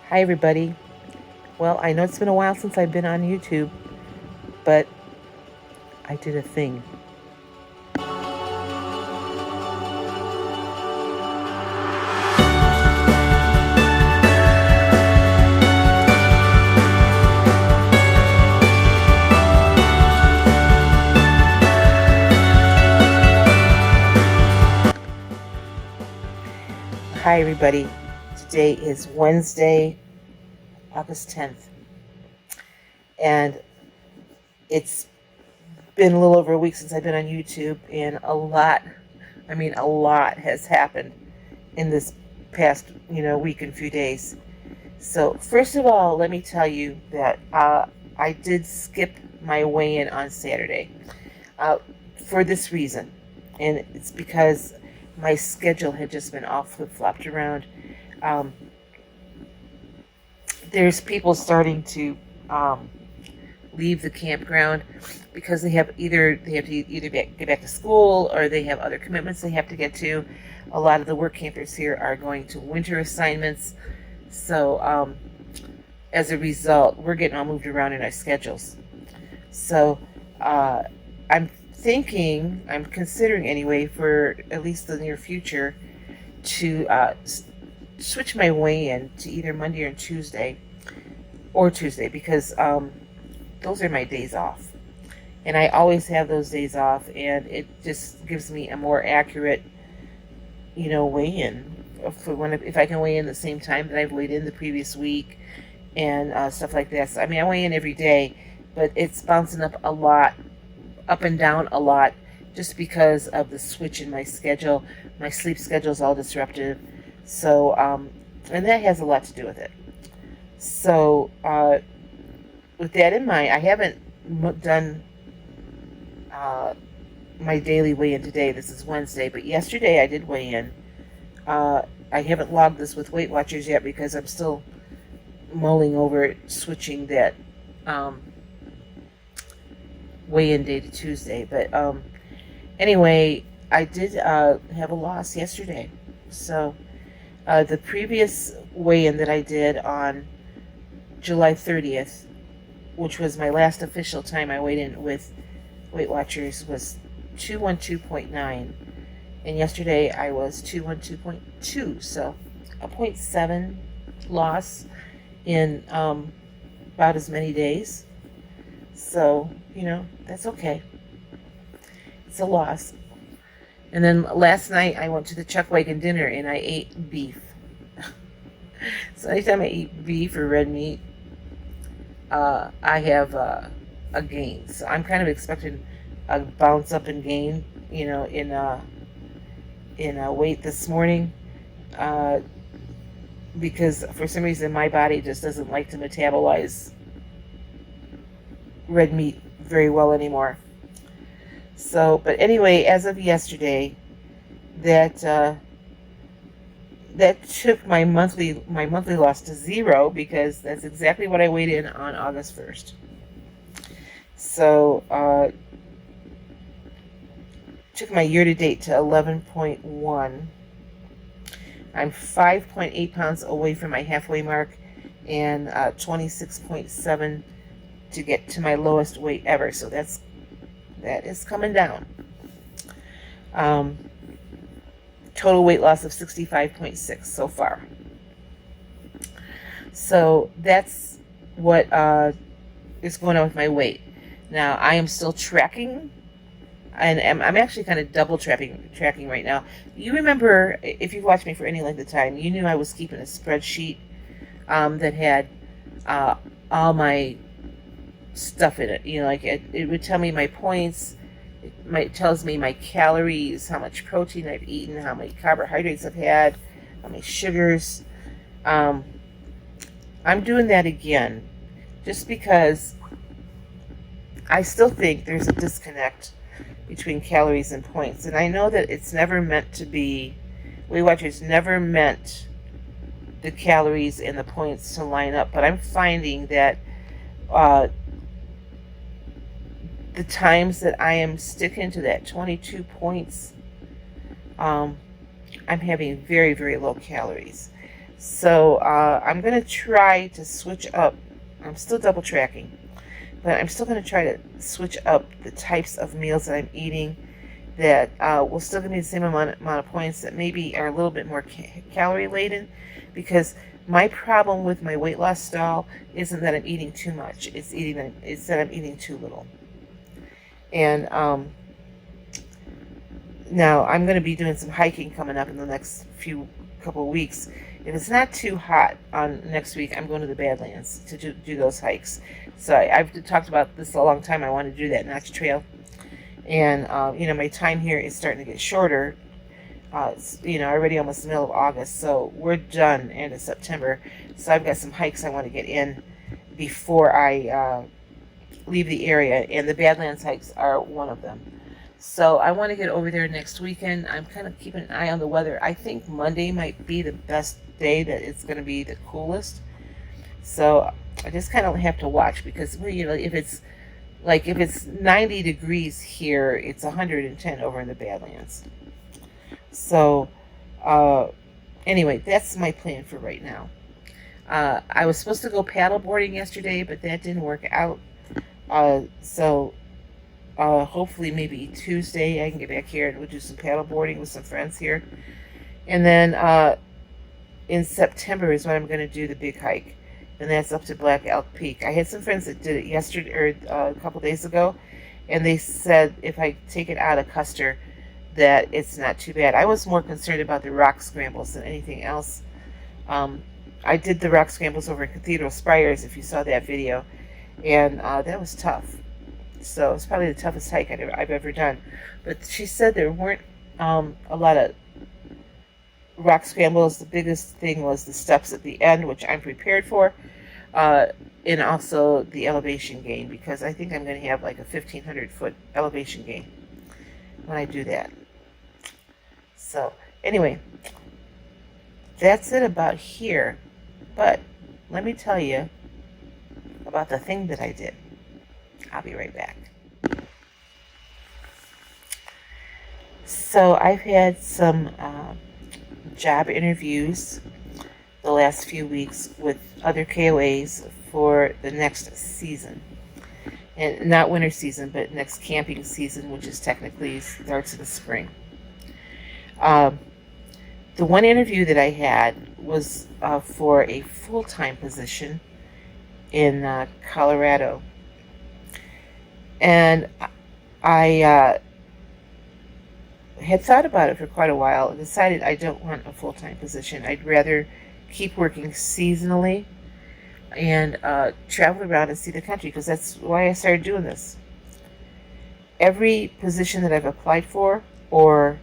Hi, everybody. Well, I know it's been a while since I've been on YouTube, but I did a thing. Hi, everybody. Today is Wednesday, August 10th, and it's been a little over a week since I've been on YouTube, and a lot has happened in this past, week and few days. So, first of all, let me tell you that I did skip my weigh-in on Saturday for this reason, and it's because my schedule had just been all flip-flopped around. There's people starting to leave the campground because they have to either get back to school, or they have other commitments they have to get to. A lot of the work campers here are going to winter assignments, so as a result, we're getting all moved around in our schedules. So I'm considering anyway, for at least the near future, to switch my weigh-in to either Monday or Tuesday, because those are my days off, and I always have those days off, and it just gives me a more accurate, weigh-in for if I can weigh in the same time that I've weighed in the previous week and stuff like that. So, I weigh in every day, but it's bouncing up and down a lot, just because of the switch in my schedule. My sleep schedule is all disruptive, so and that has a lot to do with it. So with that in mind, I haven't done my daily weigh-in today. This is Wednesday, but yesterday I did weigh in. I haven't logged this with Weight Watchers yet because I'm still mulling over switching that weigh-in day to Tuesday. But anyway, I did have a loss yesterday. So the previous weigh-in that I did on July 30th, which was my last official time I weighed in with Weight Watchers, was 212.9, and yesterday I was 212.2, so a 0.7 loss in about as many days. So, that's okay. It's a loss. And then last night I went to the Chuck Wagon dinner and I ate beef. So anytime I eat beef or red meat, I have a gain. So I'm kind of expecting a bounce up in gain, in weight this morning, because for some reason my body just doesn't like to metabolize red meat very well anymore. So, but anyway, as of yesterday, that took my monthly loss to 0, because that's exactly what I weighed in on August 1st. So took my year-to-date to 11.1. I'm 5.8 pounds away from my halfway mark, and 26.7 to get to my lowest weight ever. So that is coming down. Total weight loss of 65.6 so far. So that's what is going on with my weight. Now, I am still tracking, and I'm actually kind of double tracking right now. You remember, if you've watched me for any length of time, you knew I was keeping a spreadsheet that had all my stuff in it. Like it would tell me my points. It tells me my calories, how much protein I've eaten, how many carbohydrates I've had, how many sugars. I'm doing that again, just because I still think there's a disconnect between calories and points. And I know that it's never meant to be, Weight Watchers never meant the calories and the points to line up, but I'm finding that the times that I am sticking to that 22 points, I'm having very, very low calories. So I'm going to try to switch up. I'm still double tracking, but I'm still going to try to switch up the types of meals that I'm eating that will still give me the same amount of points, that maybe are a little bit more calorie laden, because my problem with my weight loss stall isn't that I'm eating too much. It's that I'm eating too little. And now I'm going to be doing some hiking coming up in the next couple of weeks. If it's not too hot on next week, I'm going to the Badlands to do those hikes. So I've talked about this a long time. I want to do that Notch Trail. And, my time here is starting to get shorter. It's, already almost the middle of August. So we're done end of September. So I've got some hikes I want to get in before I leave the area. And the Badlands hikes are one of them. So I want to get over there next weekend. I'm kind of keeping an eye on the weather. I think Monday might be the best day that it's going to be the coolest. So I just kind of have to watch, because if it's 90 degrees here, it's 110 over in the Badlands. So anyway, that's my plan for right now. I was supposed to go paddle boarding yesterday, but that didn't work out. So hopefully maybe Tuesday I can get back here and we'll do some paddle boarding with some friends here. And then in September is when I'm going to do the big hike, and that's up to Black Elk Peak. I had some friends that did it yesterday or a couple days ago, and they said if I take it out of Custer that it's not too bad. I was more concerned about the rock scrambles than anything else. I did the rock scrambles over in Cathedral Spires, if you saw that video, and that was tough. So it's probably the toughest hike I've ever done. But she said there weren't a lot of rock scrambles. The biggest thing was the steps at the end, which I'm prepared for, and also the elevation gain, because I think I'm going to have like a 1,500-foot elevation gain when I do that. So anyway, that's it about here. But let me tell you about the thing that I did. I'll be right back. So I've had some job interviews the last few weeks with other KOAs for the next season. And not winter season, but next camping season, which is technically starts in the spring. The one interview that I had was for a full-time position in Colorado. And I had thought about it for quite a while and decided I don't want a full-time position. I'd rather keep working seasonally and travel around and see the country, because that's why I started doing this. Every position that I've applied for or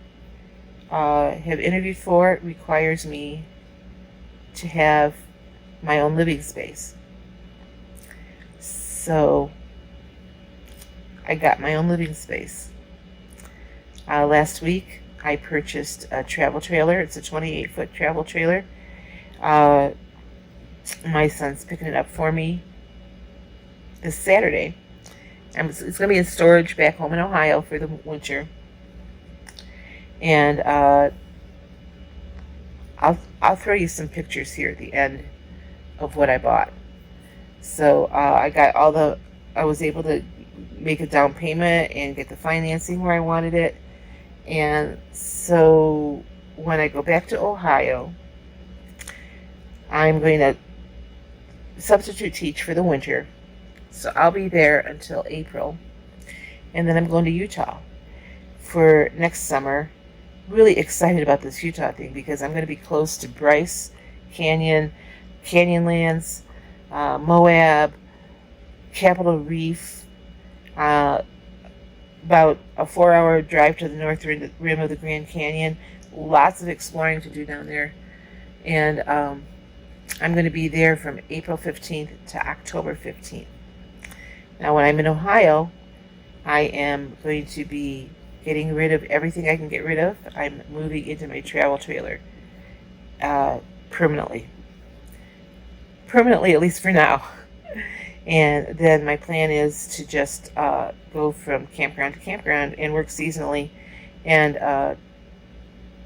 have interviewed for requires me to have my own living space. So I got my own living space. Last week, I purchased a travel trailer. It's a 28-foot travel trailer. My son's picking it up for me this Saturday. It's going to be in storage back home in Ohio for the winter. And I'll throw you some pictures here at the end of what I bought. So I was able to make a down payment and get the financing where I wanted it. And so when I go back to Ohio, I'm going to substitute teach for the winter. So I'll be there until April. And then I'm going to Utah for next summer. Really excited about this Utah thing, because I'm going to be close to Bryce Canyon, Canyonlands, Moab, Capitol Reef, about a 4-hour drive to the north rim of the Grand Canyon. Lots of exploring to do down there. And I'm going to be there from April 15th to October 15th. Now, when I'm in Ohio, I am going to be getting rid of everything I can get rid of. I'm moving into my travel trailer permanently. Permanently, at least for now. And then my plan is to just go from campground to campground and work seasonally and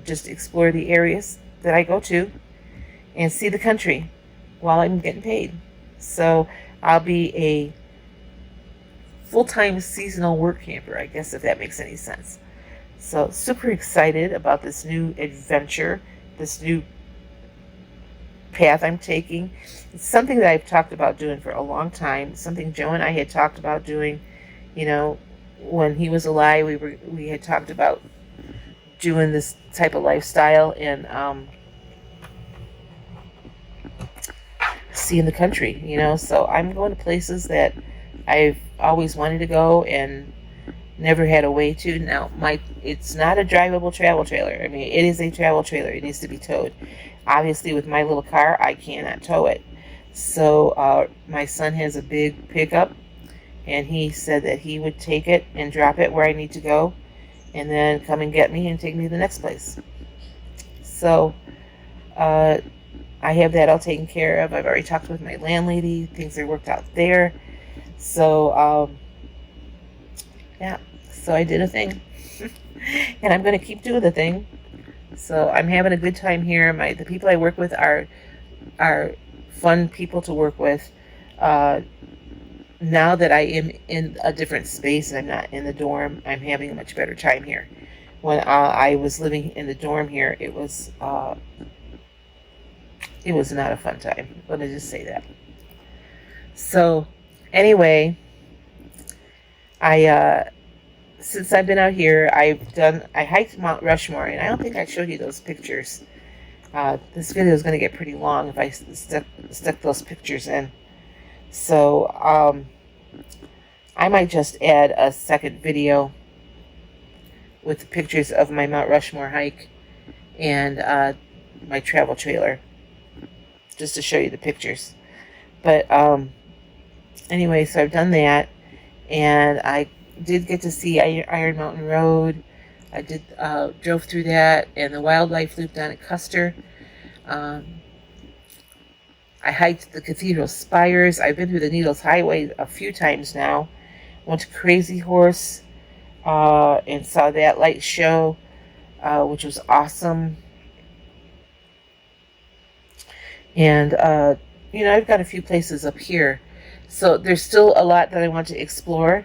just explore the areas that I go to and see the country while I'm getting paid. So I'll be a full-time seasonal work camper, I guess, if that makes any sense. So super excited about this new adventure, this new path I'm taking. It's something that I've talked about doing for a long time, something Joe and I had talked about doing, you know, when he was alive. We had talked about doing this type of lifestyle and seeing the country, you know. So I'm going to places that I've always wanted to go and never had a way to. Now, it's not a drivable travel trailer. I mean, it is a travel trailer. It needs to be towed. Obviously, with my little car, I cannot tow it. So my son has a big pickup, and he said that he would take it and drop it where I need to go, and then come and get me and take me to the next place. So I have that all taken care of. I've already talked with my landlady. Things are worked out there. So yeah, so I did a thing. And I'm going to keep doing the thing. So I'm having a good time here. The people I work with are fun people to work with. Now that I am in a different space and I'm not in the dorm, I'm having a much better time here. When I was living in the dorm here, it was not a fun time. Let me just say that. So anyway, since I've been out here, I hiked Mount Rushmore, and I don't think I showed you those pictures. This video is going to get pretty long if I stuck those pictures in. So I might just add a second video with pictures of my Mount Rushmore hike and my travel trailer, just to show you the pictures. But anyway, so I've done that, and I did get to see Iron Mountain Road. I drove through that, and the wildlife loop down at Custer. I hiked the cathedral spires. I've been through the Needles Highway a few times now. Went to Crazy Horse and saw that light show, which was awesome. And you know, I've got a few places up here, so there's still a lot that I want to explore.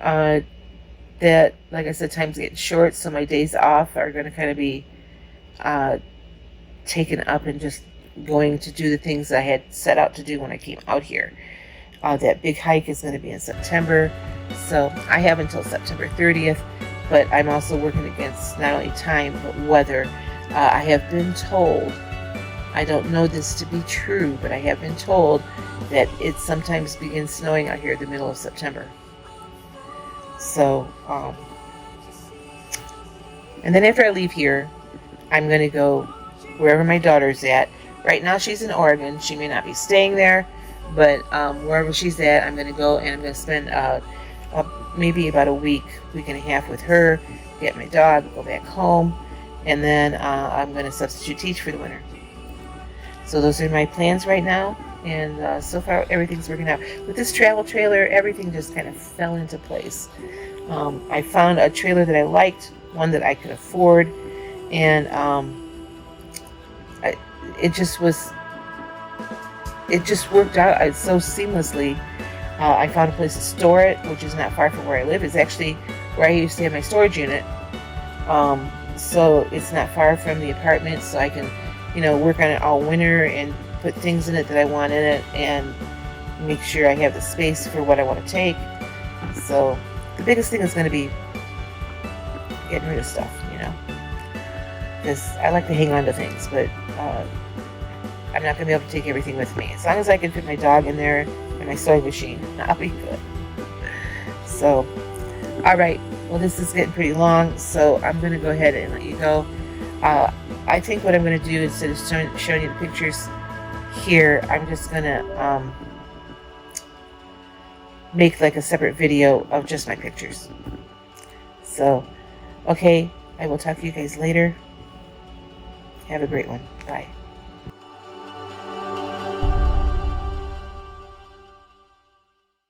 That, like I said, time's getting short, so my days off are going to kind of be taken up and just going to do the things I had set out to do when I came out here. That big hike is going to be in September, so I have until September 30th, but I'm also working against not only time but weather. I have been told, I don't know this to be true, but I have been told that it sometimes begins snowing out here in the middle of September. So, and then after I leave here, I'm going to go wherever my daughter's at. Right now she's in Oregon. She may not be staying there, but wherever she's at, I'm going to go, and I'm going to spend maybe about a week and a half with her, get my dog, go back home, and then I'm going to substitute teach for the winter. So those are my plans right now, and so far everything's working out. With this travel trailer, everything just kind of fell into place. I found a trailer that I liked, one that I could afford, and it just worked out so seamlessly. I found a place to store it, which is not far from where I live. It's actually where I used to have my storage unit, so it's not far from the apartment, so I can, you know, work on it all winter and put things in it that I want in it and make sure I have the space for what I want to take. So the biggest thing is going to be getting rid of stuff, you know, because I like to hang on to things, but I'm not going to be able to take everything with me. As long as I can fit my dog in there and my sewing machine, I'll be good. So, all right. Well, this is getting pretty long, so I'm going to go ahead and let you go. I think what I'm going to do, instead of showing you the pictures here, I'm just going to make like a separate video of just my pictures. So, okay, I will talk to you guys later. Have a great one. Bye.